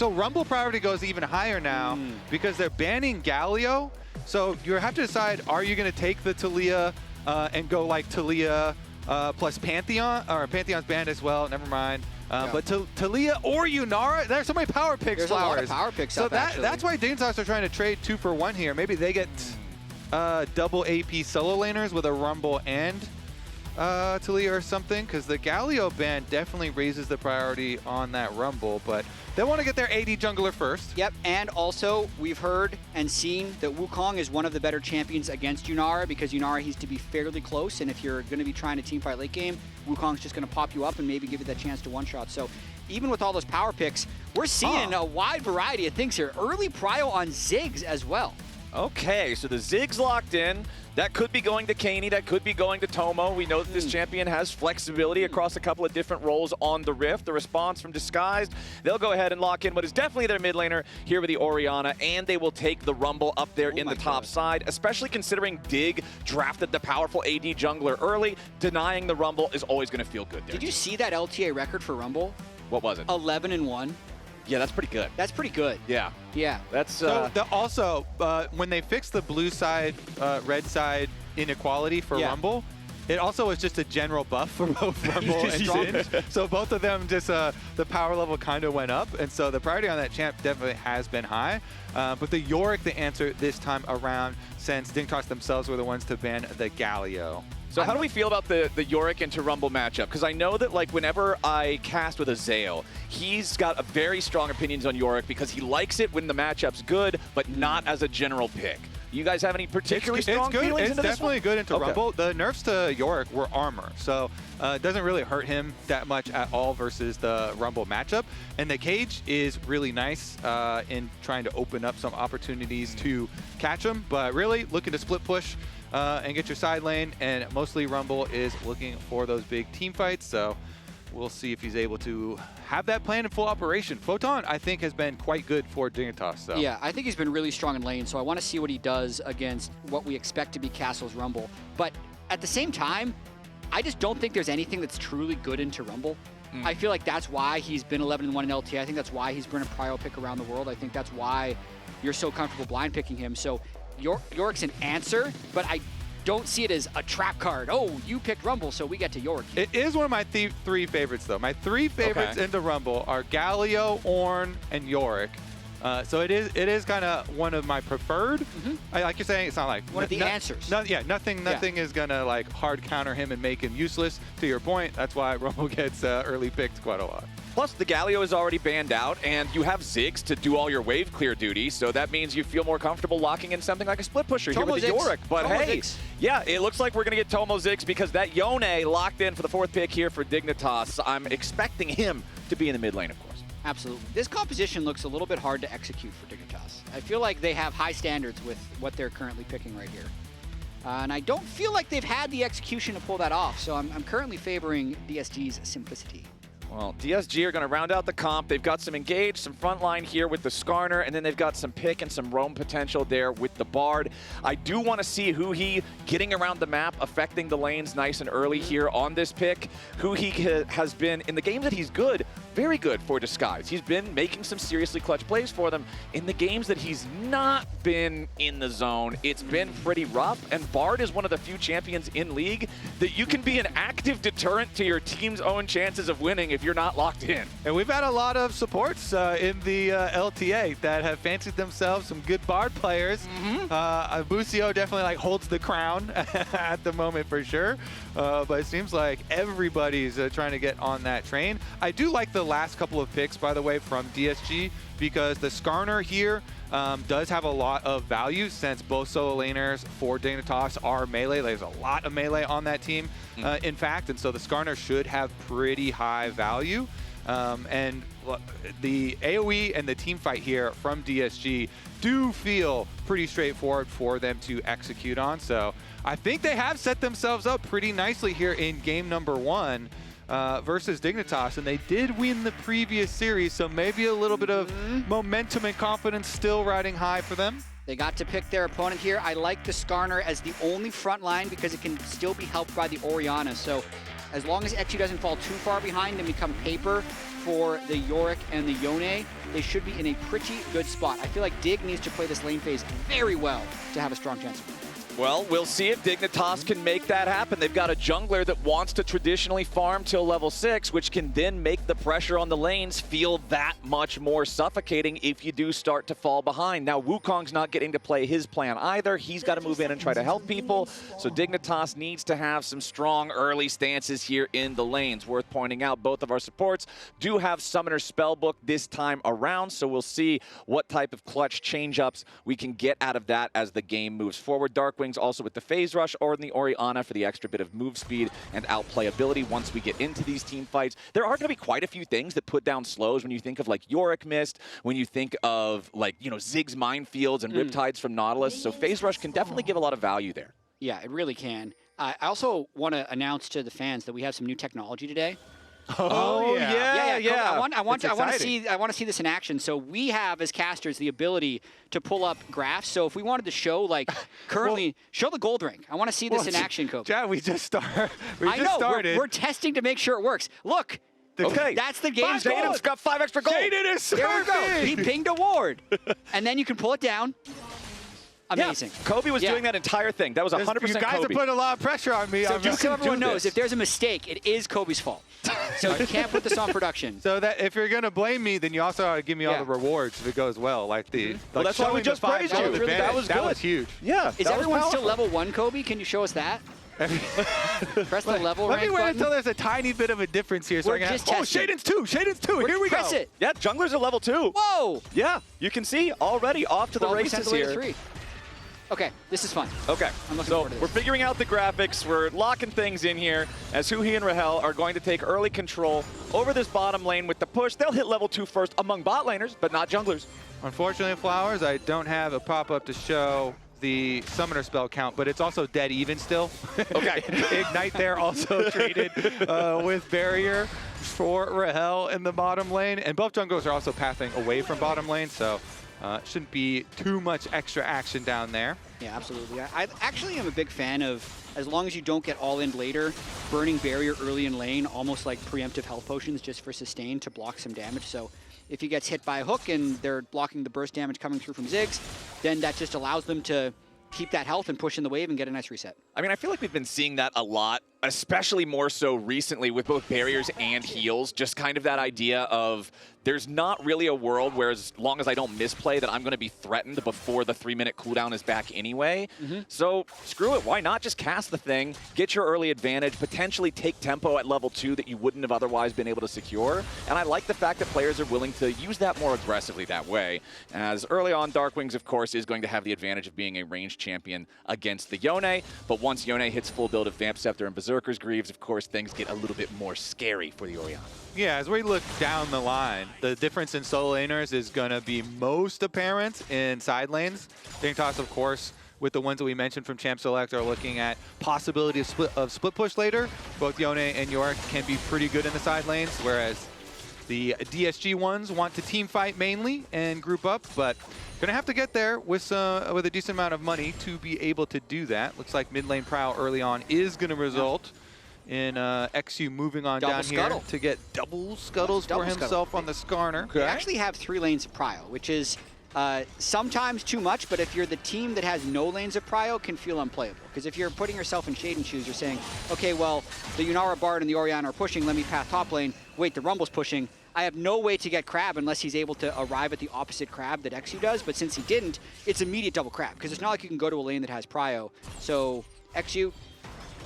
So Rumble priority goes even higher now because they're banning Galio. So you have to decide, are you going to take the Taliyah and go like Taliyah plus Pantheon, or Pantheon's banned as well, never mind. But Taliyah or Yunara, there's so many power picks. There's flowers. a lot of power picks So up, actually. that's why Dignitas are trying to trade 2 for 1 here. Maybe they get double AP solo laners with a Rumble and Taliyah or something, because the Galio ban definitely raises the priority on that Rumble, but they want to get their AD jungler first. Yep, and also we've heard and seen that Wukong is one of the better champions against Yunara, because Yunara needs to be fairly close, and if you're going to be trying to teamfight late game, Wukong's just going to pop you up and maybe give you that chance to one-shot. So even with all those power picks, we're seeing a wide variety of things here. Early prio on Ziggs as well. Okay, so the Ziggs locked in. That could be going to Keine, that could be going to Tomo. We know that this champion has flexibility across a couple of different roles on the Rift. The response from Disguised, they'll go ahead and lock in what is definitely their mid laner here with the Orianna, and they will take the Rumble up there in the top side, especially considering Dig drafted the powerful AD jungler early. Denying the Rumble is always going to feel good there. Did you see that LTA record for Rumble? What was it? 11-1. Yeah, that's pretty good. That's pretty good. Yeah. Yeah. That's So also, when they fixed the blue side, red side inequality for Rumble, it also was just a general buff for both Rumble and Sin. So both of them just, the power level kind of went up. And so the priority on that champ definitely has been high. But the Yorick, the answer this time around, since Dignitas themselves were the ones to ban the Galio. So how do we feel about the Yorick into Rumble matchup? Because I know that, like, whenever I cast with a Zale, he's got a very strong opinions on Yorick because he likes it when the matchup's good, but not as a general pick. You guys have any particularly strong feelings into this one? It's definitely good into Rumble. The nerfs to Yorick were armor, so it doesn't really hurt him that much at all versus the Rumble matchup. And the cage is really nice in trying to open up some opportunities to catch him, but really looking to split push and get your side lane, and mostly Rumble is looking for those big team fights, so we'll see if he's able to have that plan in full operation. Photon, I think, has been quite good for Dignitas. So. Yeah, I think he's been really strong in lane, so I want to see what he does against what we expect to be Castle's Rumble. But at the same time, I just don't think there's anything that's truly good into Rumble. I feel like that's why he's been 11-1 in LTA. I think that's why he's been a prio pick around the world. I think that's why you're so comfortable blind picking him. So Yorick's an answer, but I don't see it as a trap card. Oh, you picked Rumble, so we get to Yorick. It is one of my 3 favorites, though. My 3 favorites into Rumble are Galio, Ornn, and Yorick. So it is kind of one of my preferred. Like you're saying, it's not like one of the answers. Nothing is gonna like hard counter him and make him useless. To your point, that's why Rumble gets early picked quite a lot. Plus, the Galio is already banned out, and you have Ziggs to do all your wave clear duty, so that means you feel more comfortable locking in something like a split pusher Tomo here with the Yorick. But Tomo hey, Ziggs. Yeah, it looks like we're going to get Tomo Ziggs because that Yone locked in for the 4th pick here for Dignitas. I'm expecting him to be in the mid lane, of course. Absolutely. This composition looks a little bit hard to execute for Dignitas. I feel like they have high standards with what they're currently picking right here. And I don't feel like they've had the execution to pull that off, so I'm currently favoring DSG's simplicity. Well, DSG are going to round out the comp. They've got some engage, some frontline here with the Skarner, and then they've got some pick and some roam potential there with the Bard. I do want to see Huhi getting around the map, affecting the lanes nice and early here on this pick. Huhi has been, in the games that he's good, very good for Disguise. He's been making some seriously clutch plays for them. In the games that he's not been in the zone, it's been pretty rough, and Bard is one of the few champions in League that you can be an active deterrent to your team's own chances of winning if you're not locked in. And we've had a lot of supports in the LTA that have fancied themselves some good Bard players. Busio definitely like holds the crown at the moment for sure. But it seems like everybody's trying to get on that train. I do like the last couple of picks, by the way, from DSG, because the Skarner here does have a lot of value since both solo laners for Dignitas are melee. There's a lot of melee on that team, in fact, and so the Skarner should have pretty high value. And the AoE and the team fight here from DSG do feel pretty straightforward for them to execute on. So I think they have set themselves up pretty nicely here in game number 1 versus Dignitas, and they did win the previous series, so maybe a little bit of momentum and confidence still riding high for them. They got to pick their opponent here. I like the Skarner as the only front line because it can still be helped by the Orianna. So as long as eXyu doesn't fall too far behind and become paper, for the Yorick and the Yone, they should be in a pretty good spot. I feel like Dig needs to play this lane phase very well to have a strong chance of winning. Well, we'll see if Dignitas can make that happen. They've got a jungler that wants to traditionally farm till level 6, which can then make the pressure on the lanes feel that much more suffocating if you do start to fall behind. Now, Wukong's not getting to play his plan either. He's got to move in and try to help people. So Dignitas needs to have some strong early stances here in the lanes. Worth pointing out, both of our supports do have Summoner Spellbook this time around, so we'll see what type of clutch change-ups we can get out of that as the game moves forward. Darkwings also with the phase rush, or in the Orianna for the extra bit of move speed and outplayability once we get into these team fights. There are going to be quite a few things that put down slows when you think of like Yorick mist, when you think of like, you know, Ziggs minefields and Riptides from Nautilus. So phase rush can definitely give a lot of value there. Yeah, it really can. I also want to announce to the fans that we have some new technology today. Oh yeah. Yeah. I want to see this in action. So we have as casters the ability to pull up graphs. So if we wanted to show like currently show the gold ring. I want to see this in action, Kobe. Jatt, we just started. We're testing to make sure it works. Look. Okay. That's the game. Sheiden's got 5 extra gold. Sheiden is There we go. surfing. He pinged a ward. And then you can pull it down. Amazing. Yeah. Kobe was doing that entire thing. That was 100% Kobe. You guys are putting a lot of pressure on me. So just so everyone knows, if there's a mistake, it is Kobe's fault. So you can't put this on production. So that if you're gonna blame me, then you also ought to give me all the rewards if it goes well. Like the well, that's why we just praised you. That was that was huge. Yeah. Is everyone still level 1, Kobe? Can you show us that? Press the level Let me rank wait button. until there's a tiny bit of a difference here. So We're I can just oh, testing. Sheiden's 2. Sheiden's 2. Here we go. Press it. Yeah, junglers are level 2. Whoa. Yeah, you can see already off to the 12% races the way to here. 3. Okay, this is fun. Okay, I'm looking so forward to this. we're figuring out the graphics. We're locking things in here as Huhi and Rahel are going to take early control over this bottom lane with the push. They'll hit level 2 first among bot laners, but not junglers. Unfortunately, Flowers, I don't have a pop-up to show the summoner spell count, but it's also dead even still. Okay. Ignite there also traded with barrier for Rahel in the bottom lane, and both junglers are also pathing away from bottom lane, so shouldn't be too much extra action down there. Yeah, absolutely. I actually am a big fan of, as long as you don't get all in later, burning barrier early in lane, almost like preemptive health potions just for sustain to block some damage. So if he gets hit by a hook and they're blocking the burst damage coming through from Ziggs, then that just allows them to keep that health and push in the wave and get a nice reset. I mean, I feel like we've been seeing that a lot, especially more so recently with both barriers and heals. Just kind of that idea of there's not really a world where as long as I don't misplay that I'm going to be threatened before the 3-minute cooldown is back anyway. So screw it. Why not just cast the thing, get your early advantage, potentially take tempo at level 2 that you wouldn't have otherwise been able to secure. And I like the fact that players are willing to use that more aggressively that way. As early on, Darkwings, of course, is going to have the advantage of being a ranged champion against the Yone. But once Yone hits full build of Vamp Scepter and Berserker's Greaves, of course, things get a little bit more scary for the Orianna. Yeah, as we look down the line, the difference in solo laners is going to be most apparent in side lanes. Dignitas, of course, with the ones that we mentioned from Champ Select, are looking at possibility of split push later. Both Yone and Yorick can be pretty good in the side lanes, whereas the DSG ones want to team fight mainly and group up, but gonna have to get there with a decent amount of money to be able to do that. Looks like mid lane prow early on is gonna result in eXyu moving on down here to get double scuttles for himself on the Skarner. They actually have 3 lanes of prio, which is sometimes too much, but if you're the team that has no lanes of prio, can feel unplayable. Because if you're putting yourself in Sheiden shoes, you're saying, okay, well, the Yunara Bard and the Orianna are pushing, let me path top lane. Wait, the Rumble's pushing. I have no way to get crab unless he's able to arrive at the opposite crab that eXyu does, but since he didn't, it's immediate double crab, because it's not like you can go to a lane that has prio. So eXyu,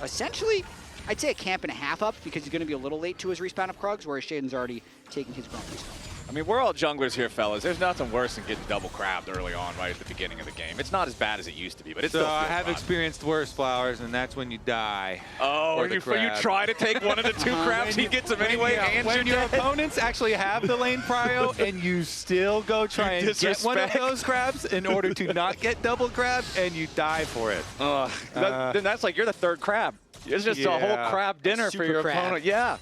essentially, I'd say a camp and a half up, because he's going to be a little late to his respawn of Krugs, whereas Sheiden's already taking his grunt respawn. I mean, we're all junglers here, fellas. There's nothing worse than getting double crabbed early on right at the beginning of the game. It's not as bad as it used to be, but it's still I have fun. experienced worse, Flowers, and that's when you die. Oh, or you try to take one of the 2 crabs, he gets them anyway, and when you're your dead. opponents actually have the lane prio and you still go try and get one of those crabs in order to not get double crabbed, and you die for it. Then that's like you're the 3rd crab. It's just a whole crab dinner for your opponent. Yeah,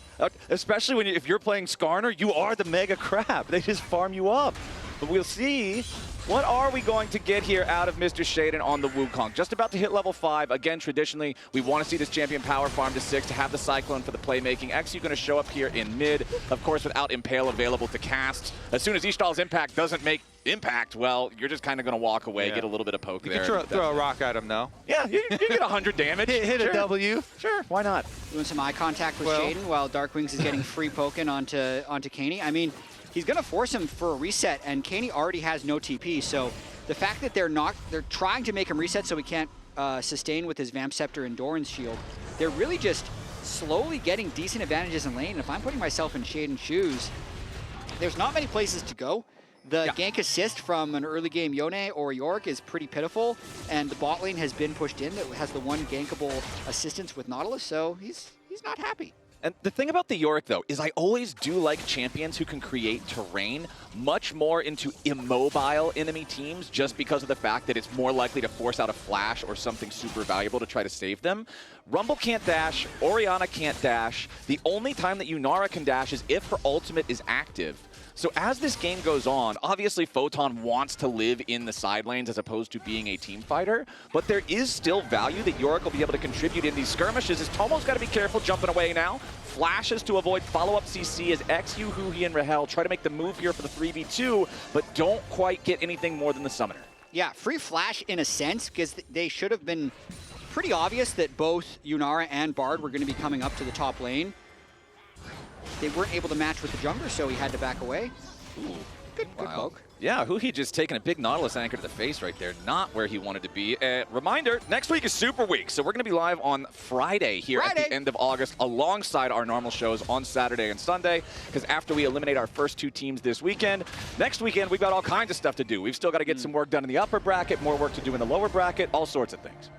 especially when if you're playing Skarner, you are the mega crab. They just farm you up. But we'll see. What are we going to get here out of Mr. Sheiden on the Wukong? Just about to hit level 5. Again, traditionally, we want to see this champion power farm to 6 to have the Cyclone for the playmaking. eXyu going to show up here in mid, of course, without Impale available to cast. As soon as Ishtal's impact doesn't make impact, well, you're just kind of going to walk away, get a little bit of poke there. You can throw a rock at him, though. Yeah, you get 100 damage. Hit a W. Sure, why not? Doing some eye contact with Sheiden while Darkwings is getting free poking onto Keine. I mean, he's going to force him for a reset, and Keine already has no TP, so the fact that they're trying to make him reset so he can't sustain with his Vamp Scepter and Doran's shield, they're really just slowly getting decent advantages in lane. And if I'm putting myself in Sheiden's shoes, there's not many places to go. The gank assist from an early game Yone or Yorick is pretty pitiful, and the bot lane has been pushed in that has the one gankable assistance with Nautilus, so he's not happy. And the thing about the Yorick, though, is I always do like champions who can create terrain much more into immobile enemy teams just because of the fact that it's more likely to force out a flash or something super valuable to try to save them. Rumble can't dash, Orianna can't dash. The only time that Yunara can dash is if her ultimate is active. So as this game goes on, obviously Photon wants to live in the side lanes as opposed to being a team fighter, but there is still value that Yorick will be able to contribute in these skirmishes, as Tomo's got to be careful jumping away now. Flashes to avoid follow-up CC as eXyu, Huhi, and Rahel try to make the move here for the 3v2, but don't quite get anything more than the summoner. Yeah, free flash in a sense, because they should have been pretty obvious that both Yunara and Bard were going to be coming up to the top lane. They weren't able to match with the jungler, so he had to back away. Ooh, good poke. Yeah, Huhi just taking a big Nautilus anchor to the face right there. Not where he wanted to be. Reminder, next week is Super Week, so we're going to be live on Friday here at the end of August alongside our normal shows on Saturday and Sunday, because after we eliminate our first 2 teams this weekend, next weekend we've got all kinds of stuff to do. We've still got to get some work done in the upper bracket, more work to do in the lower bracket, all sorts of things.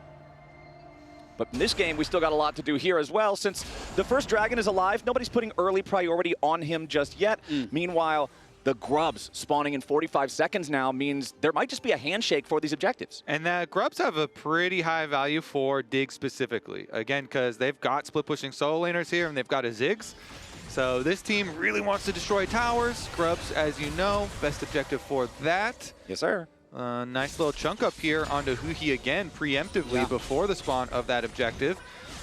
But in this game, we still got a lot to do here as well. Since the first dragon is alive, nobody's putting early priority on him just yet. Meanwhile, the grubs spawning in 45 seconds now means there might just be a handshake for these objectives. And that grubs have a pretty high value for Dig specifically. Again, because they've got split pushing solo laners here and they've got a Ziggs. So this team really wants to destroy towers. Grubs, as you know, best objective for that. Yes, sir. Nice little chunk up here onto Huhi again, preemptively before the spawn of that objective.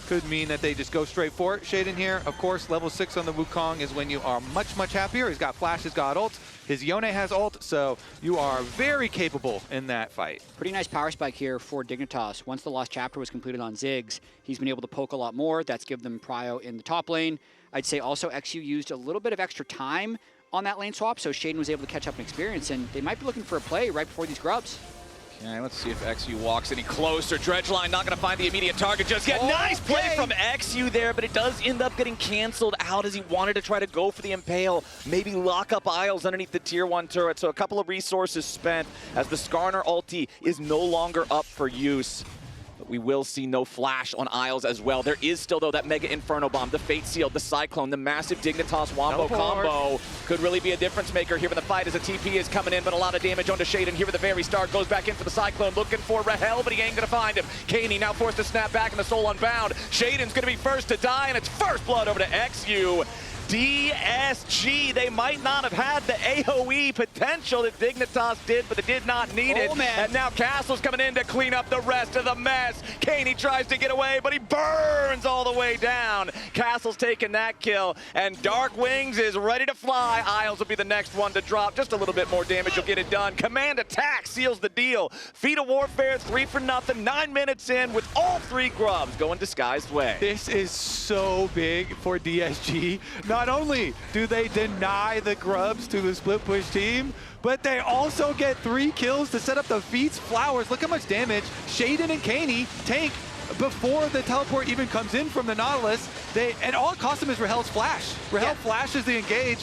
Could mean that they just go straight for it. Sheiden here, of course, level 6 on the Wukong is when you are much, much happier. He's got flash, he's got ult. His Yone has ult, so you are very capable in that fight. Pretty nice power spike here for Dignitas. Once the Lost Chapter was completed on Ziggs, he's been able to poke a lot more. That's given them prio in the top lane. I'd say also eXyu used a little bit of extra time on that lane swap, so Sheiden was able to catch up in experience, and they might be looking for a play right before these grubs. Okay, let's see if eXyu walks any closer. Dredgeline not going to find the immediate target just yet. Nice play from eXyu there, but it does end up getting canceled out as he wanted to try to go for the Impale, maybe lock up Isles underneath the tier 1 turret. So a couple of resources spent as the Skarner ulti is no longer up for use. But we will see no flash on Isles as well. There is still, though, that Mega Inferno Bomb, the Fate Seal, the Cyclone, the massive Dignitas Wombo combo. Could really be a difference maker here when the fight as a TP is coming in, but a lot of damage onto Sheiden here at the very start. Goes back in for the Cyclone, looking for Rahel, but he ain't going to find him. Keine now forced to snap back in the Soul Unbound. Sheiden's going to be first to die, and it's first blood over to eXyu. DSG, they might not have had the AoE potential that Dignitas did, but they did not need it. And now Castle's coming in to clean up the rest of the mess. Keine tries to get away, but he burns all the way down. Castle's taking that kill, and Darkwings is ready to fly. Isles will be the next one to drop. Just a little bit more damage will get it done. Command attack seals the deal. Feat of Warfare, 3 for nothing. 9 minutes in with all 3 grubs going disguised way. This is so big for DSG. Not only do they deny the grubs to the split push team, but they also get 3 kills to set up the Feats Flowers. Look how much damage Sheiden and Keine take before the teleport even comes in from the Nautilus. And all it costs them is Rahel's flash. Rahel flashes the engage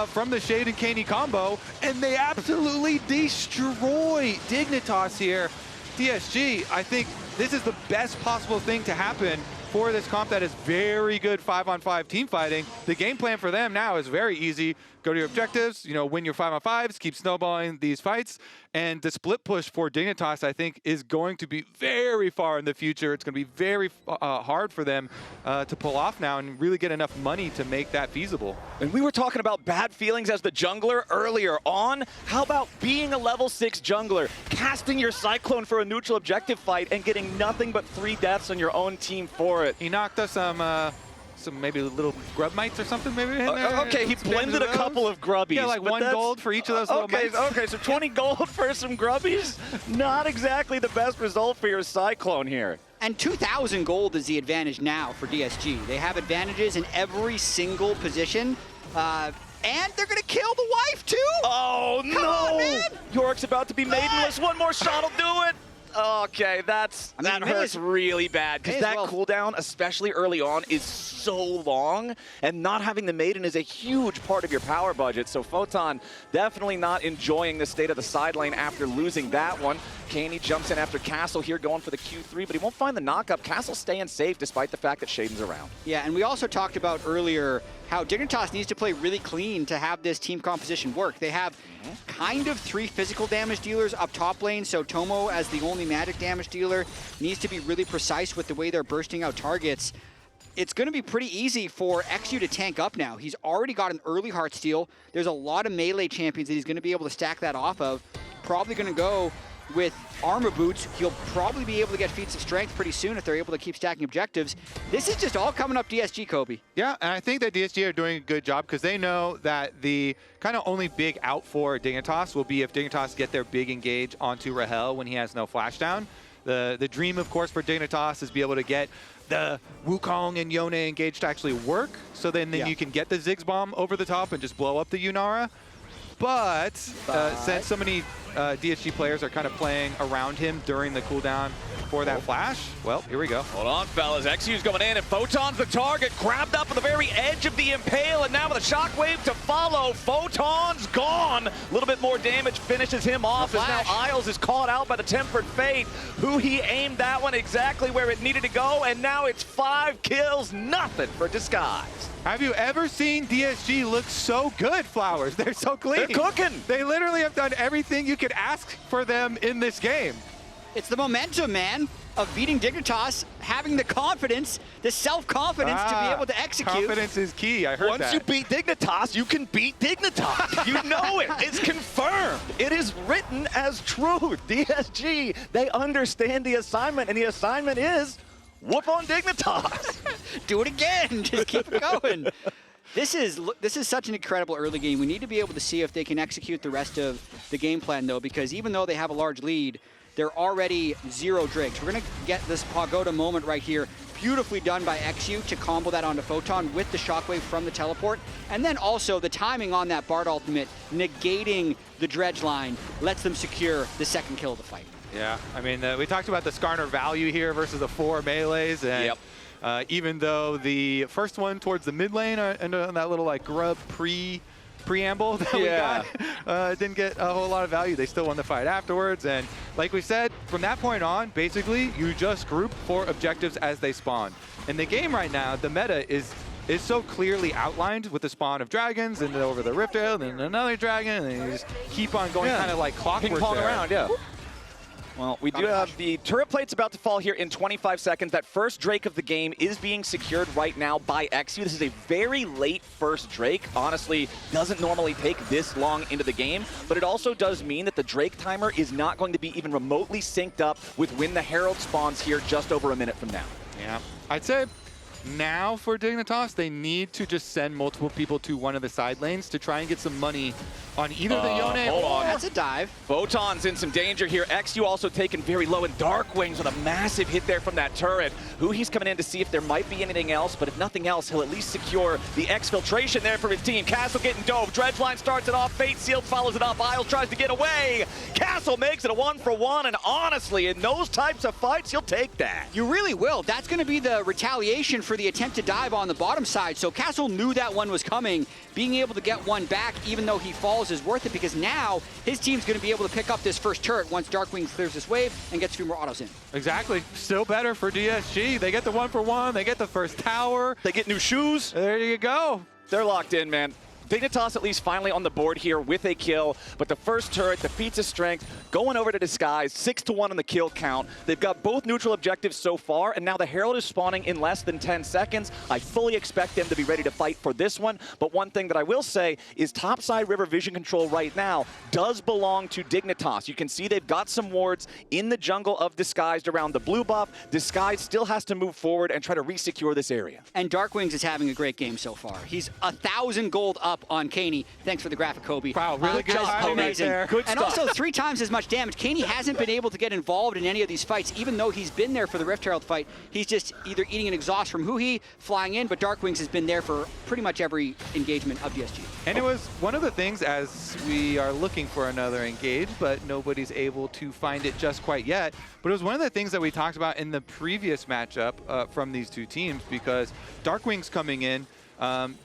from the Sheiden Keine combo, and they absolutely destroy Dignitas here. DSG, I think this is the best possible thing to happen for this comp that is very good 5-on-5 team fighting. The game plan for them now is very easy. go to your objectives, you know, win your 5-on-5s, keep snowballing these fights. And the split push for Dignitas, I think, is going to be very far in the future. It's going to be very hard for them to pull off now and really get enough money to make that feasible. And we were talking about bad feelings as the jungler earlier on. How about being a level 6 jungler, casting your Cyclone for a neutral objective fight and getting nothing but 3 deaths on your own team for it? He knocked us some maybe little grub mites or something maybe in there. Okay, he blended a couple of grubbies. Yeah, like 1 gold for each of those little mites. Okay, so 20 gold for some grubbies? Not exactly the best result for your Cyclone here. And 2,000 gold is the advantage now for DSG. They have advantages in every single position. And they're going to kill the wife, too! Oh, Come on, man! Yorick's about to be maidenless. One more shot will do it. Okay, that hurts really bad because that cooldown, especially early on, is so long, and not having the maiden is a huge part of your power budget. So Photon definitely not enjoying the state of the side lane after losing that one. Keine jumps in after Castle here going for the Q3, but he won't find the knock-up. Castle staying safe despite the fact that Sheiden's around. Yeah, and we also talked about earlier how Dignitas needs to play really clean to have this team composition work. They have kind of 3 physical damage dealers up top lane, so Tomo as the only magic damage dealer needs to be really precise with the way they're bursting out targets. It's going to be pretty easy for eXyu to tank up now. He's already got an early Heartsteel. There's a lot of melee champions that he's going to be able to stack that off of. Probably going to go with armor boots. He'll probably be able to get feats of strength pretty soon if they're able to keep stacking objectives. This is just all coming up DSG, Kobe. Yeah, and I think that DSG are doing a good job because they know that the kind of only big out for Dignitas will be if Dignitas get their big engage onto Rahel when he has no flashdown. The dream, of course, for Dignitas is be able to get the Wukong and Yone engage to actually work, so then you can get the Ziggs bomb over the top and just blow up the Yunara. But since so many DSG players are kind of playing around him during the cooldown for that flash, well, here we go. Hold on, fellas. eXyu's going in, and Photon's the target, grabbed up at the very edge of the Impale, and now with a shockwave to follow, Photon's gone. A little bit more damage finishes him off, as now Isles is caught out by the Tempered Fate. Huhi aimed that one exactly where it needed to go, and now it's 5 kills, nothing for Disguise. Have you ever seen DSG look so good, Flowers? They're so clean. They're cooking. They literally have done everything you could ask for them in this game. It's the momentum, man, of beating Dignitas, having the confidence, the self-confidence to be able to execute. Confidence is key, I heard that. Once you beat Dignitas, you can beat Dignitas. You know it. It's confirmed. It is written as truth. DSG, they understand the assignment, and the assignment is whoop on Dignitas. Do it again. Just keep it going. This is such an incredible early game. We need to be able to see if they can execute the rest of the game plan, though, because even though they have a large lead, they're already 0 Drakes. We're going to get this Pagoda moment right here. Beautifully done by eXyu to combo that onto Photon with the shockwave from the teleport. And then also the timing on that Bard ultimate, negating the dredge line, lets them secure the 2nd kill of the fight. Yeah, I mean, we talked about the Skarner value here versus the 4 melees. And even though the first one towards the mid lane and that little like grub preamble that we got didn't get a whole lot of value, they still won the fight afterwards. And like we said, from that point on, basically you just group for objectives as they spawn. In the game right now, the meta is so clearly outlined with the spawn of dragons and then over the Rift Rail, then another dragon, and then you just keep on going kind of like clockwork. Ping-pong around, Well, we do have the turret plates about to fall here in 25 seconds. That first Drake of the game is being secured right now by eXyu. This is a very late first Drake. Honestly, doesn't normally take this long into the game, but it also does mean that the Drake timer is not going to be even remotely synced up with when the Herald spawns here just over a minute from now. Yeah, I'd say now for Dignitas, they need to just send multiple people to one of the side lanes to try and get some money on either the Yone or... That's a dive. Photon's in some danger here. eXyu also taken very low, and Darkwings with a massive hit there from that turret. Huhi's coming in to see if there might be anything else, but if nothing else, he'll at least secure the exfiltration there for his team. Castle getting dove. Dredgeline starts it off. Fate Sealed follows it up. Isles tries to get away. Castle makes it a 1-for-1, and honestly, in those types of fights, you'll take that. You really will. That's going to be the retaliation for the attempted dive on the bottom side. So Castle knew that one was coming. Being able to get one back, even though he falls, is worth it, because now his team's going to be able to pick up this first turret once Darkwings clears this wave and gets a few more autos in. Exactly. Still better for DSG. They get the 1-for-1. They get the first tower. They get new shoes. There you go. They're locked in, man. Dignitas at least finally on the board here with a kill, but the first turret defeats his strength, going over to Disguise, 6-1 on the kill count. They've got both neutral objectives so far, and now the Herald is spawning in less than 10 seconds. I fully expect them to be ready to fight for this one, but one thing that I will say is topside river vision control right now does belong to Dignitas. You can see they've got some wards in the jungle of Disguised around the blue buff. Disguise still has to move forward and try to re-secure this area. And Darkwings is having a great game so far. He's 1,000 gold up on Keine. Thanks for the graphic, Kobe. Wow, really good timing right there. Good and stuff. also 3 times as much damage. Keine hasn't been able to get involved in any of these fights, even though he's been there for the Rift Herald fight. He's just either eating an exhaust from Huhi, flying in, but Darkwings has been there for pretty much every engagement of DSG. And it was one of the things as we are looking for another engage, but nobody's able to find it just quite yet. But it was one of the things that we talked about in the previous matchup from these two teams, because Darkwings coming in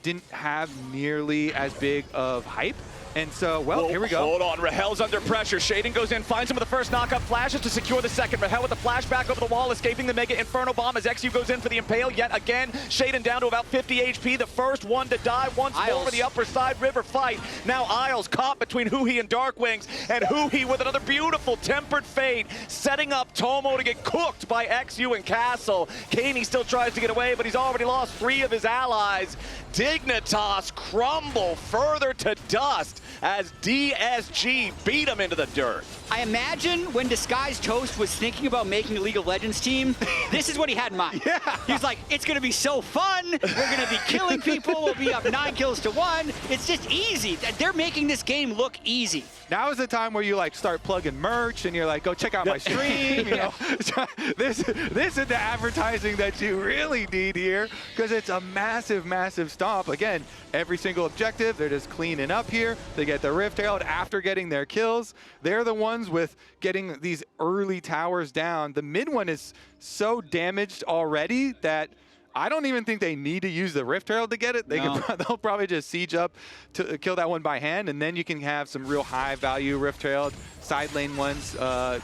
didn't have nearly as big of hype. And so, well, here we go. Hold on, Rahel's under pressure. Sheiden goes in, finds him with the first knockup, flashes to secure the second. Rahel with the flashback over the wall, escaping the Mega Inferno Bomb as eXyu goes in for the Impale yet again. Sheiden down to about 50 HP, the first one to die once more for the upper side river fight. Now Isles caught between Huhi and Darkwings, and Huhi with another beautiful tempered fade, setting up Tomo to get cooked by eXyu and Castle. Keine still tries to get away, but he's already lost 3 of his allies. Dignitas crumble further to dust as DSG beat him into the dirt. I imagine when Disguised Toast was thinking about making a League of Legends team, this is what he had in mind. Yeah. He was like, it's going to be so fun. We're going to be killing people. We'll be up 9 kills to 1. It's just easy. They're making this game look easy. Now is the time where you like start plugging merch and you're like, go check out my stream. You know, this is the advertising that you really need here, because it's a massive, massive stomp. Again, every single objective, they're just cleaning up here. They get the Rift Herald after getting their kills. They're the ones with getting these early towers down. The mid one is so damaged already that I don't even think they need to use the Rift Herald to get it. They'll probably just siege up to kill that one by hand, and then you can have some real high value Rift Herald side lane ones.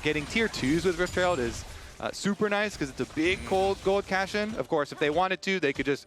Getting tier 2s with Rift Herald is super nice because it's a big gold cash in. Of course, if they wanted to, they could just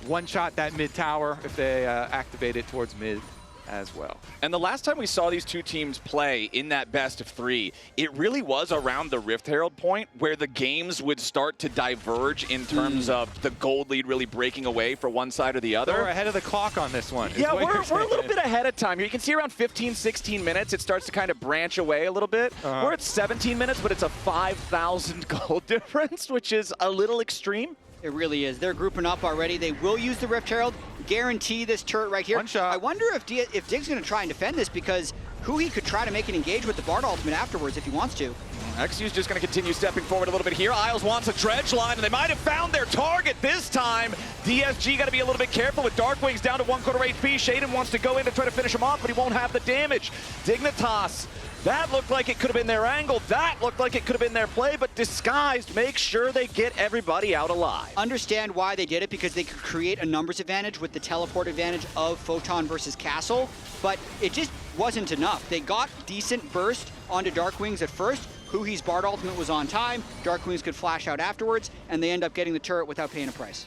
one-shot that mid tower if they activate it towards mid as well. And the last time we saw these two teams play in that best of 3, it really was around the Rift Herald point where the games would start to diverge in terms of the gold lead really breaking away for one side or the other. We're ahead of the clock on this one. Yeah, we're a little bit ahead of time here. You can see around 15, 16 minutes, it starts to kind of branch away a little bit. We're at 17 minutes, but it's a 5,000 gold difference, which is a little extreme. It really is. They're grouping up already. They will use the Rift Herald. Guarantee this turret right here. One shot. I wonder if Dig's going to try and defend this, because Huhi could try to make an engage with the Bard ultimate afterwards if he wants to. eXyu's just going to continue stepping forward a little bit here. Isles wants a dredge line, and they might have found their target this time. DSG got to be a little bit careful with Darkwings down to 1/4 HP. Sheiden wants to go in to try to finish him off, but he won't have the damage. Dignitas, that looked like it could have been their angle. That looked like it could have been their play, but Disguised makes sure they get everybody out alive. Understand why they did it, because they could create a numbers advantage with the teleport advantage of Photon versus Castle, but it just wasn't enough. They got decent burst onto Darkwings at first. Huhi's Bard ultimate was on time. Darkwings could flash out afterwards, and they end up getting the turret without paying a price.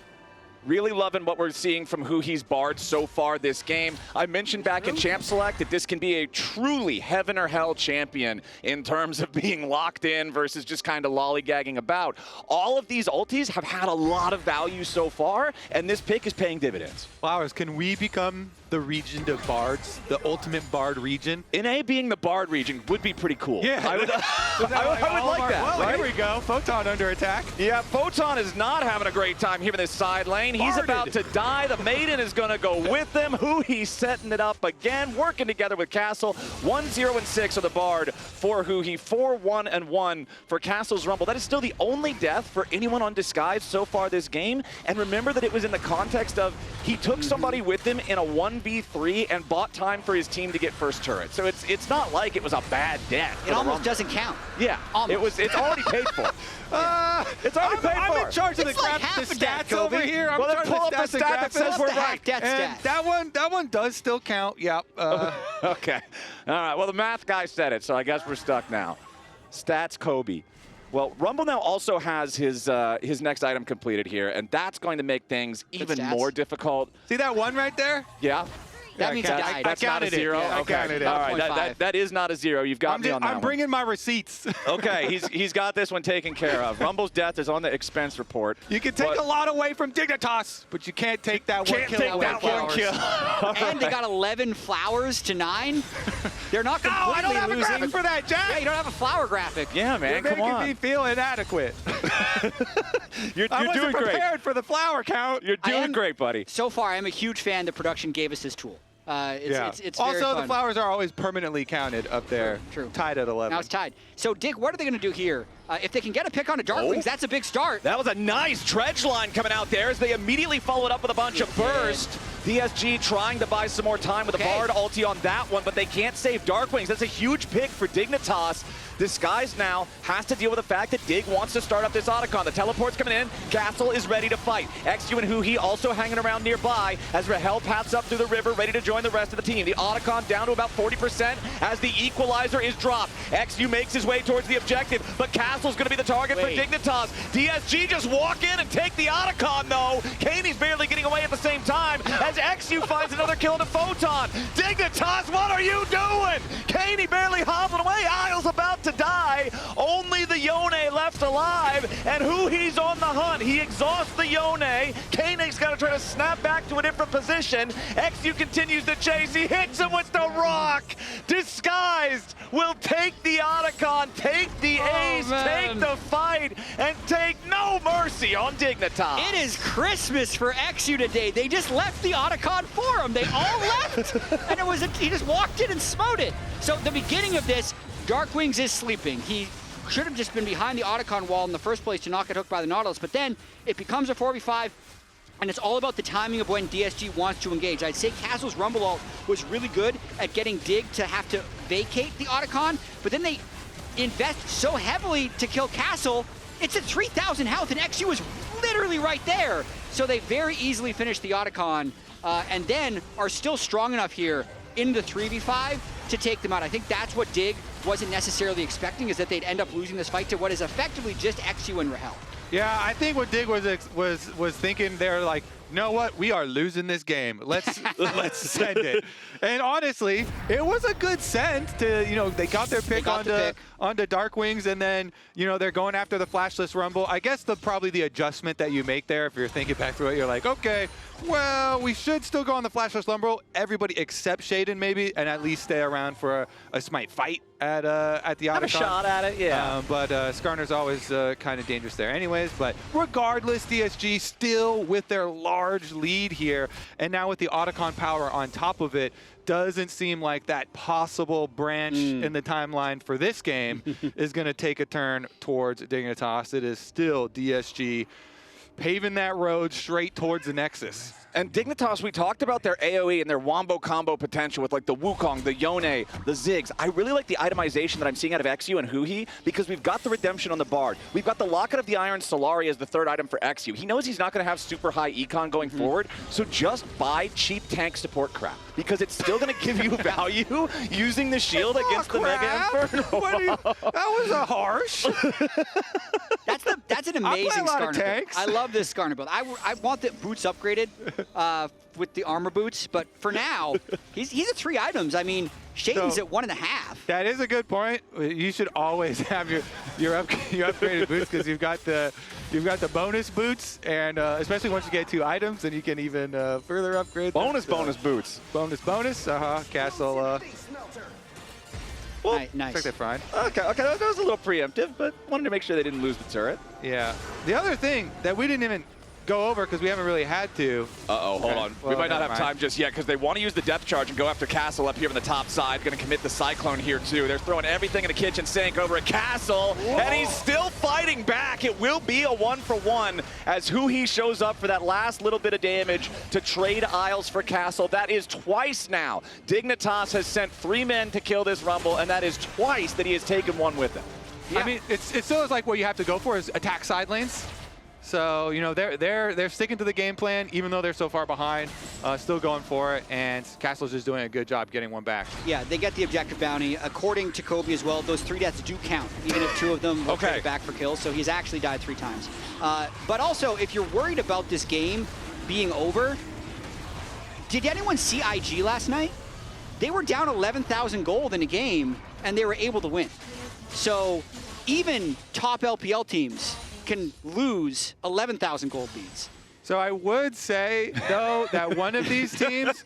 Really loving what we're seeing from Huhi's Bard so far this game. I mentioned back in Champ Select that this can be a truly heaven or hell champion in terms of being locked in versus just kind of lollygagging about. All of these ultis have had a lot of value so far, and this pick is paying dividends. Flowers, can we become the region of bards, the ultimate bard region? NA being the Bard region would be pretty cool. Yeah. I would like that. Well, right? here we go. Photon under attack. Yeah, Photon is not having a great time here in this side lane. He's about to die. The Maiden is going to go with him. Huhi setting it up again, working together with Castle. 1-0-6 on the Bard for Huhi. 4-1-1 for Castle's Rumble. That is still the only death for anyone on Disguise so far this game. And remember that it was in the context of he took somebody with him in a 1v3 and bought time for his team to get first turret. So it's not like it was a bad death. It almost doesn't count. Yeah, almost. It's already paid for. It's already paid for. I'm in charge of the It's like half a death, stats over Kobe. here. I'm Well, then charged pull with up the stats and stat that says graphics. we're the right. half death And stat. that one does still count. Yep. Okay. All right. Well, the math guy said it, so I guess we're stuck now. Stats Kobe. Well, Rumble now also has his next item completed here, and that's going to make things even stats. more difficult. See that one right there? Yeah. That means it died. That's not a 0? Yeah, okay. I counted it. All right, that is not a 0. You've got me on that I'm bringing my receipts. Okay, he's got this one taken care of. Rumble's death is on the expense report. You can take a lot away from Dignitas, but you can't take that one kill away. Can't take that one kill. And they got 11 flowers to 9. They're not completely I don't have losing. a graphic for that, Jatt. Yeah, you don't have a flower graphic. Yeah, man, You're come on. making me feel inadequate. You're I wasn't doing great. prepared for the flower count. You're doing great, buddy. So far, I'm a huge fan that production gave us this tool. It's very also, fun. the flowers are always permanently counted up there. True. Tied at 11. Now it's tied. So, Dig, what are they going to do here? If they can get a pick on a Darkwings, that's a big start. That was a nice dredge line coming out there as they immediately followed up with a bunch of burst. DSG trying to buy some more time with a Bard ulti on that one, but they can't save Darkwings. That's a huge pick for Dignitas. Disguise now has to deal with the fact that Dig wants to start up this Otacon. The teleport's coming in. Castle is ready to fight. eXyu and Huhi also hanging around nearby as Rahel paths up through the river, ready to join the rest of the team. The Otacon down to about 40% as the equalizer is dropped. eXyu makes his way towards the objective, but Castle's going to be the target for Dignitas. DSG just walk in and take the Otacon, though. Kaine's barely getting away at the same time as eXyu finds another kill into Photon. Dignitas, what are you doing? Keine barely hobbling away. Isle's about to die. Only the Yone left alive, and Huhi's on the hunt. He exhausts the Yone. Kaine's got to try to snap back to a different position. eXyu continues to chase. He hits him with the rock. Disguised will take the Otacon, take the ace, take the fight, and take no mercy on Dignitas. It is Christmas for eXyu today. They just left the Otacon for him. They all left, and he just walked in and smote it. So the beginning of this, Darkwings is sleeping. He should have just been behind the Otacon wall in the first place to not get hooked by the Nautilus, but then it becomes a 4v5, and it's all about the timing of when DSG wants to engage. I'd say Castle's Rumble ult was really good at getting Dig to have to vacate the Otacon, but then they invest so heavily to kill Castle, it's at 3,000 health, and eXyu is literally right there. So they very easily finish the Otacon, and then are still strong enough here in the 3v5 to take them out. I think that's what Dig wasn't necessarily expecting, is that they'd end up losing this fight to what is effectively just eXyu and Rahel. Yeah, I think what Dig was thinking, they're like, you know what? We are losing this game. Let's send it. And honestly, it was a good send to, they got their pick onto Darkwings, and then, they're going after the flashless Rumble. I guess probably the adjustment that you make there, if you're thinking back through it, you're like, okay, well, we should still go on the flashless Rumble. Everybody except Sheiden maybe, and at least stay around for a smite fight at the Otacon. Have a shot at it, yeah. But Skarner's always kind of dangerous there anyways. But regardless, DSG still with their large lead here, and now with the Otacon power on top of it, doesn't seem like that possible branch in the timeline for this game is going to take a turn towards Dignitas. It is still DSG paving that road straight towards the Nexus. And Dignitas, we talked about their AoE and their wombo combo potential with like the Wukong, the Yone, the Ziggs. I really like the itemization that I'm seeing out of eXyu and Huhi, because we've got the Redemption on the Bard. We've got the Locket of the Iron Solari as the third item for eXyu. He knows he's not going to have super high econ going forward, so just buy cheap tank support crap, because it's still going to give you value using the shield against the Mega Inferno. That was a harsh. That's an amazing Skarner build. tanks. I love this Skarner build. I want the boots upgraded with the armor boots, but for now, he's at 3 items. I mean, Shaiden's at 1.5. That is a good point. You should always have your upgraded boots, because you've got the bonus boots, and especially once you get 2 items, then you can even further upgrade. Bonus boots. Bonus. Castle. Well, nice. They're fine. Okay, that was a little preemptive, but wanted to make sure they didn't lose the turret. Yeah. The other thing that we didn't even go over, because we haven't really had to. Uh-oh, hold on. Well, we might not have time just yet, because they want to use the depth charge and go after Castle up here on the top side. Going to commit the Cyclone here, too. They're throwing everything in the kitchen sink over at Castle, and he's still fighting back. It will be a 1-for-1 as Huhi shows up for that last little bit of damage to trade Isles for Castle. That is twice now. Dignitas has sent 3 men to kill this Rumble, and that is twice that he has taken 1 with him. Yeah. I mean, it still is like what you have to go for is attack side lanes. So, they're sticking to the game plan, even though they're so far behind, still going for it, and Castle's just doing a good job getting 1 back. Yeah, they get the objective bounty. According to Kobe as well, those 3 deaths do count, even if 2 of them were traded back for kills, so he's actually died 3 times. But also, if you're worried about this game being over, did anyone see IG last night? They were down 11,000 gold in a game, and they were able to win. So even top LPL teams can lose 11,000 gold leads. So I would say, though, that one of these teams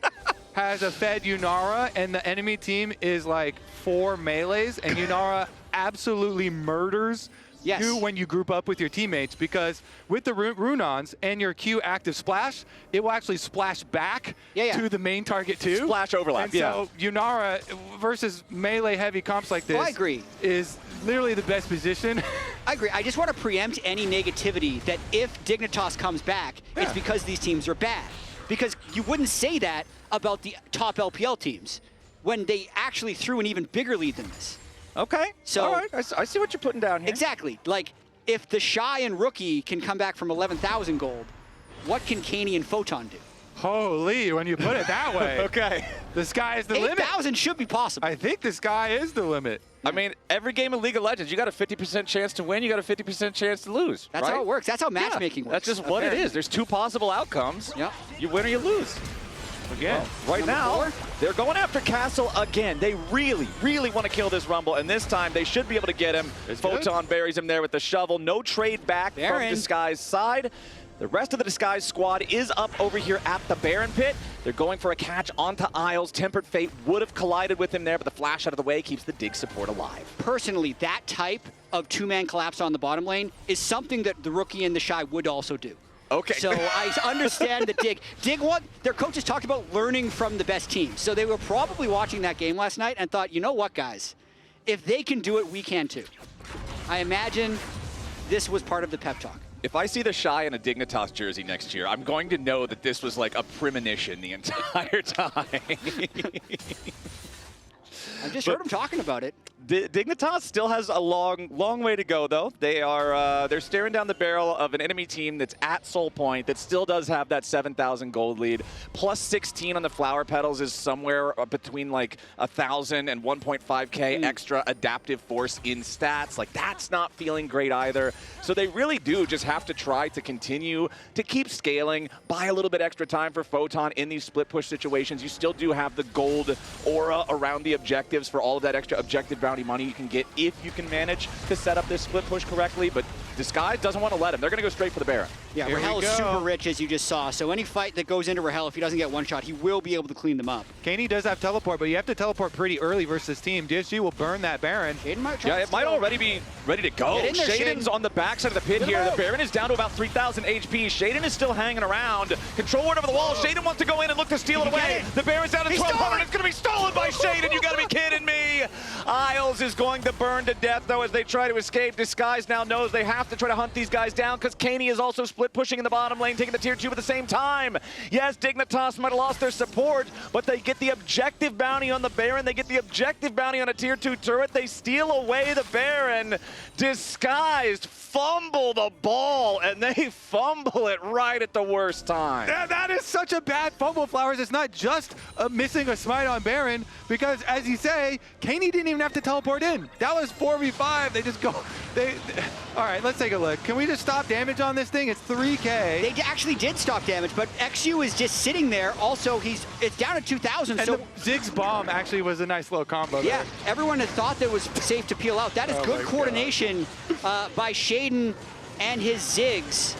has a fed Yunara, and the enemy team is like 4 melees, and Yunara absolutely murders you when you group up with your teammates, because with the Runons and your Q active splash, it will actually splash back to the main target too. Splash overlap, and so Yunara versus melee heavy comps like this I agree. is literally the best position. I agree. I just want to preempt any negativity that if Dignitas comes back, it's because these teams are bad. Because you wouldn't say that about the top LPL teams when they actually threw an even bigger lead than this. Okay, so all right, I see what you're putting down here. Exactly. Like, if the Shy and Rookie can come back from 11,000 gold, what can Keine and Photon do? Holy, when you put it that way. Okay. The sky is the limit. 8,000 should be possible. I think the sky is the limit. I mean, every game of League of Legends, you got a 50% chance to win, you got a 50% chance to lose. That's how it works. That's how matchmaking works. That's just what it is. There's 2 possible outcomes. Yep. You win or you lose. Again, right now, they're going after Castle again. They really, really want to kill this Rumble, and this time they should be able to get him. Photon buries him there with the shovel. No trade back from Disguise's side. The rest of the Disguise squad is up over here at the Baron pit. They're going for a catch onto Isles. Tempered Fate would have collided with him there, but the flash out of the way keeps the Dig support alive. Personally, that type of 2-man collapse on the bottom lane is something that the Rookie and the Shy would also do. Okay. So I understand the Dig. Their coaches talked about learning from the best teams. So they were probably watching that game last night and thought, you know what, guys? If they can do it, we can too. I imagine this was part of the pep talk. If I see the Shy in a Dignitas jersey next year, I'm going to know that this was like a premonition the entire time. I just heard him talking about it. Dignitas still has a long way to go, though. They're staring down the barrel of an enemy team that's at Soul Point that still does have that 7,000 gold lead. Plus 16 on the Flower Petals is somewhere between like 1,000 and 1.5k extra adaptive force in stats. Like, that's not feeling great either. So they really do just have to try to continue to keep scaling, buy a little bit extra time for Photon in these split push situations. You still do have the gold aura around the objectives for all of that extra objective bounty money you can get if you can manage to set up this split push correctly, but Disguise doesn't want to let him. They're going to go straight for the Baron. Yeah, Rahel is super rich, as you just saw, so any fight that goes into Rahel, if he doesn't get one shot, he will be able to clean them up. Keine does have teleport, but you have to teleport pretty early versus team. DSG will burn that Baron. Sheiden might try it might already be ready to go. Shaiden's on the backside of the pit here. The Baron is down to about 3,000 HP. Shaiden is still hanging around. Control ward over the wall. Shaiden wants to go in and look to steal it away. The Baron's down to 1,200. It's going to be stolen by Shaiden. You got to be kidding me. Isles is going to burn to death, though, as they try to escape. Disguise now knows they have to try to hunt these guys down because Keine is also split pushing in the bottom lane, taking the tier 2 at the same time. Yes, Dignitas might have lost their support, but they get the objective bounty on the Baron. They get the objective bounty on a tier 2 turret. They steal away the Baron. Disguised fumble the ball, and they fumble it right at the worst time. Yeah, that is such a bad fumble, Flowers. It's not just missing a smite on Baron, because as you say, Keine didn't even have to teleport in. That was 4v5. They just go. All right, let's take a look. Can we just stop damage on this thing? It's 3k. They actually did stop damage, but eXyu is just sitting there. Also, it's down to 2,000. And so the Ziggs bomb actually was a nice little combo there. Yeah, everyone had thought that was safe to peel out. That is good coordination by Sheiden and his Ziggs.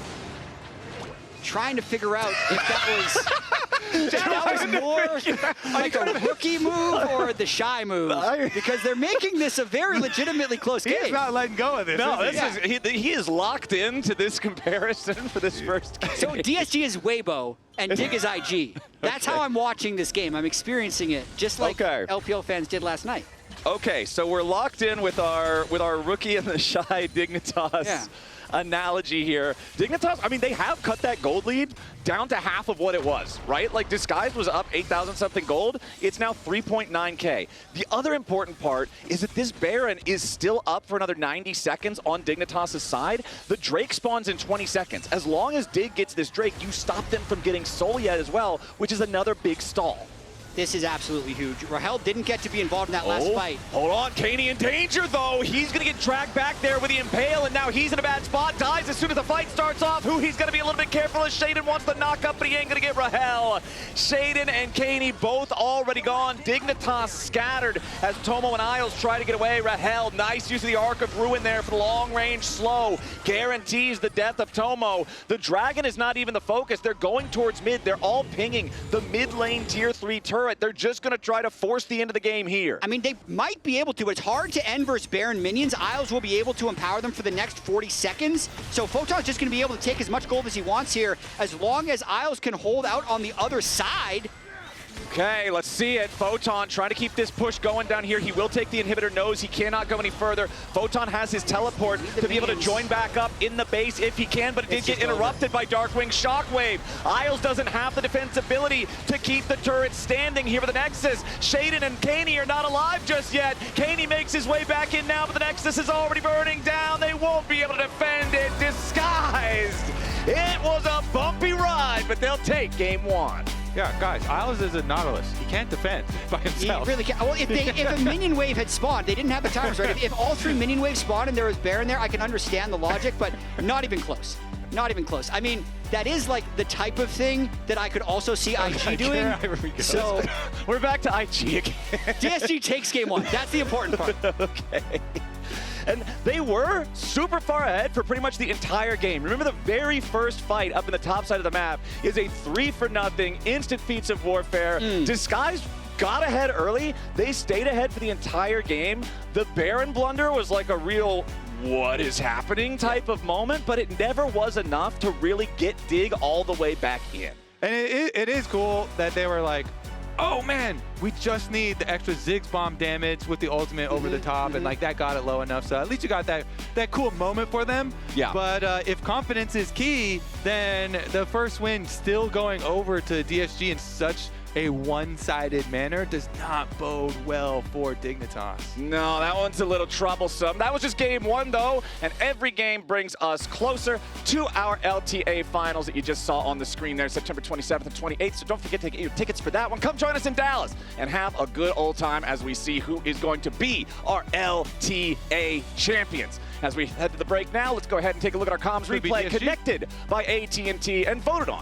Trying to figure out if that was more like a Rookie move or the Shy move, because they're making this a very legitimately close game. He's not letting go of this. No, he is locked into this comparison for this first game. So DSG is Weibo and Dig is IG. That's how I'm watching this game. I'm experiencing it just like LPL fans did last night. Okay, so we're locked in with our Rookie and the Shy Dignitas analogy here. Dignitas, I mean, they have cut that gold lead down to half of what it was, right? Like, Disguise was up 8,000 something gold. It's now 3.9k. The other important part is that this Baron is still up for another 90 seconds on Dignitas' side. The Drake spawns in 20 seconds. As long as Dig gets this Drake, you stop them from getting Soul yet as well, which is another big stall. This is absolutely huge. Rahel didn't get to be involved in that last fight. Hold on, Keine in danger though. He's gonna get dragged back there with the Impale, and now he's in a bad spot. Dies as soon as the fight starts off. Huhi's gonna be a little bit careful as Sheiden wants the knock up, but he ain't gonna get Rahel. Sheiden and Keine both already gone. Dignitas scattered as Tomo and Isles try to get away. Rahel, nice use of the Arc of Ruin there for the long range slow. Guarantees the death of Tomo. The Dragon is not even the focus. They're going towards mid. They're all pinging the mid lane tier 3 turret. They're just going to try to force the end of the game here. I mean, they might be able to, but it's hard to end versus Baron minions. Isles will be able to empower them for the next 40 seconds. So Photon's just going to be able to take as much gold as he wants here, as long as Isles can hold out on the other side. Okay, let's see it. Photon trying to keep this push going down here. He will take the inhibitor, knows he cannot go any further. Photon has his teleport to be able to join back up in the base if he can, but it did get interrupted by Darkwings Shockwave. Isles doesn't have the defensibility to keep the turret standing here with the Nexus. Sheiden and Keine are not alive just yet. Keine makes his way back in now, but the Nexus is already burning down. They won't be able to defend it. Disguised. It was a bumpy ride, but they'll take game 1. Yeah, guys, Isles is a Nautilus. He can't defend by himself. He really can't. Well, if a minion wave had spawned, they didn't have the timers, right? If all 3 minion waves spawned and there was Baron there, I can understand the logic, but not even close. Not even close. I mean, that is like the type of thing that I could also see IG doing. So we're back to IG again. DSG takes game 1. That's the important part. Okay. And they were super far ahead for pretty much the entire game. Remember the very first fight up in the top side of the map is a 3-for-0 instant feats of warfare. Disguised got ahead early. They stayed ahead for the entire game. The Baron blunder was like a real what is happening type of moment, but it never was enough to really get Dig all the way back in. And it is cool that they were like, oh man, we just need the extra Ziggs bomb damage with the ultimate over the top, and like that got it low enough. So at least you got that cool moment for them. Yeah. But if confidence is key, then the first win still going over to DSG in such a one-sided manner does not bode well for Dignitas. No, that one's a little troublesome. That was just game 1 though, and every game brings us closer to our LTA finals that you just saw on the screen there, September 27th and 28th. So don't forget to get your tickets for that one. Come join us in Dallas and have a good old time as we see who is going to be our LTA champions. As we head to the break now, let's go ahead and take a look at our comms replay connected by AT&T and voted on